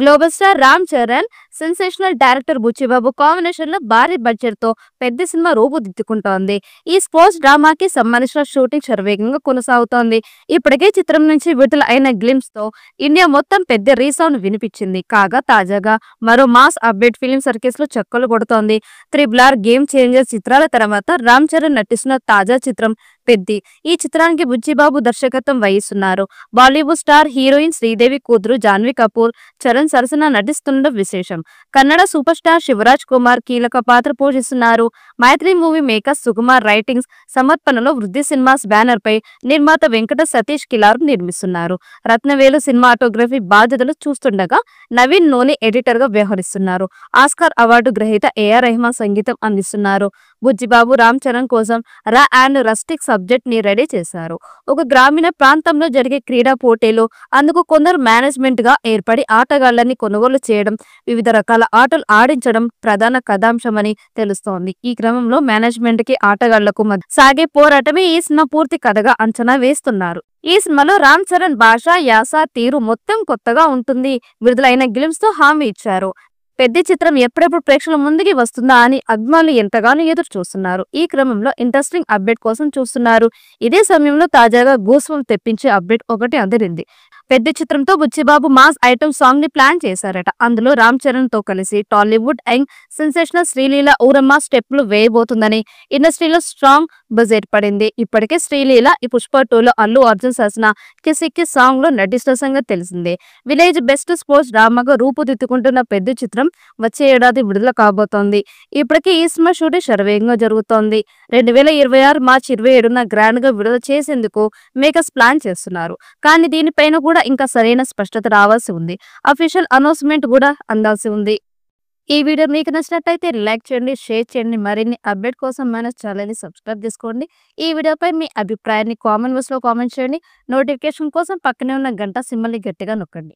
Global star Ram Charan, sensational director Buchibabu combination లో భారీ budget తో పెద్ద సినిమా రూపుదిద్దుకుంటోంది. ఈ స్పోర్ట్స్ డ్రామాకి సంబంధించిన షూటింగ్ శరవేగంగా కొనసాగుతోంది. ఇప్పటికే చిత్రం నుంచి విడుదల అయిన గ్లిమ్స్ తో ఇండియా మొత్తం పెద్ద రీసౌండ్ వినిపించింది. కాగా తాజాగా మరో మాస్ అప్డేట్ ఫిల్మ్ సర్కిల్స్ లో చక్కలు కొడుతోంది. త్రిబుల్ ఆర్, గేమ్ చేంజర్ చిత్రాల తర్వాత రామ్ చరణ్ నటిస్తున్న తాజా చిత్రం పెద్ది. ఈ చిత్రానికి బుచ్చిబాబు దర్శకత్వం వహిస్తున్నారు. బాలీవుడ్ స్టార్ హీరోయిన్ శ్రీదేవి కూతురు జాన్వీ కపూర్ చరణ్ సరసన నటిస్తుండడం విశేషం. కన్నడ సూపర్ స్టార్ శివరాజ్ కుమార్ కీలక పాత్ర పోషిస్తున్నారు. మైత్రి మూవీ మేకర్స్ సుకుమార్ రైటింగ్స్ సమర్పణలో వృద్ధి సినిమాస్ బ్యానర్ పై నిర్మాత వెంకట సతీష్ కిలారు నిర్మిస్తున్నారు. రత్నవేలు సినిమాటోగ్రఫీ బాధ్యతలు చూస్తుండగా నవీన్ నోని ఎడిటర్ గా వ్యవహరిస్తున్నారు. ఆస్కార్ అవార్డు గ్రహీత ఏఆర్ రెహమాన్ సంగీతం అందిస్తున్నారు. బుచ్చిబాబు రామ్ చరణ్ కోసం రా అండ్ రస్టిక్ సబ్జెక్ట్ ని రెడీ చేశారు. ఒక గ్రామీణ ప్రాంతంలో జరిగే క్రీడా పోటీలు, అందుకు కొందరు మేనేజ్మెంట్ గా ఏర్పడి ఆటగాళ్లని కొనుగోలు చేయడం, వివిధ రకాల ఆటలు ఆడించడం ప్రధాన కథాంశమని తెలుస్తోంది. ఈ క్రమంలో మేనేజ్మెంట్ కి ఆటగాళ్లకు మధ్య సాగే పోరాటమే ఈ సినిమా పూర్తి కథగా అంచనా వేస్తున్నారు. ఈ సినిమాలో రామ్ చరణ్ భాష, యాస, తీరు మొత్తం కొత్తగా ఉంటుంది. విడుదలైన గ్లిమ్స్ తో హామీ ఇచ్చారు. పెద్ద చిత్రం ఎప్పుడెప్పుడు ప్రేక్షకుల ముందుకి వస్తుందా అని అభిమానులు ఎంతగానో ఎదురు చూస్తున్నారు. ఈ క్రమంలో ఇంట్రెస్టింగ్ అప్డేట్ కోసం చూస్తున్నారు. ఇదే సమయంలో తాజాగా గూస్బంప్స్ తెప్పించే అప్డేట్ ఒకటి అందిరింది. పెద్ద చిత్రంతో బుచ్చిబాబు మాస్ ఐటమ్ సాంగ్ ని ప్లాన్ చేశారట. అందులో రామ్ చరణ్ తో కలిసి టాలీవుడ్ యంగ్ సెన్సేషనల్ శ్రీలీల ఊరమ్మ స్టెప్లు వేయబోతుందని ఇండస్ట్రీలో స్ట్రాంగ్ బజ్ ఏర్పడింది. ఇప్పటికే శ్రీలీల ఈ పుష్ప 2లో అల్లు అర్జున్ సరసన కిసిక్కి సాంగ్ లో నటిస్తున్న సంగతి తెలిసిందే. విలేజ్ బెస్ట్ స్పోర్ట్స్ డ్రామాగా రూపుదిద్దుకుంటున్న పెద్ద చిత్రం వచ్చే ఏడాది విడుదల కాబోతోంది. ఇప్పటికే ఈ సినిమా షూటింగ్ శరవేగంగా జరుగుతోంది. 2026 మార్చి 27న గ్రాండ్ గా విడుదల చేసేందుకు మేకర్స్ ప్లాన్ చేస్తున్నారు. కానీ దీనిపైన కూడా ఇంకా సరైన స్పష్టత రావాల్సి ఉంది. అఫీషియల్ అనౌన్స్మెంట్ కూడా అందాల్సి ఉంది. ఈ వీడియో మీకు నచ్చినట్లయితే లైక్ చేయండి, షేర్ చేయండి. మరిన్ని అప్డేట్ కోసం మన ఛానల్ ని సబ్స్క్రైబ్ చేసుకోండి. ఈ వీడియోపై మీ అభిప్రాయాన్ని కామెంట్ బాక్స్ లో కామెంట్ చేయండి. నోటిఫికేషన్ కోసం పక్కనే ఉన్న గంట సింబల్ ని గట్టిగా నొక్కండి.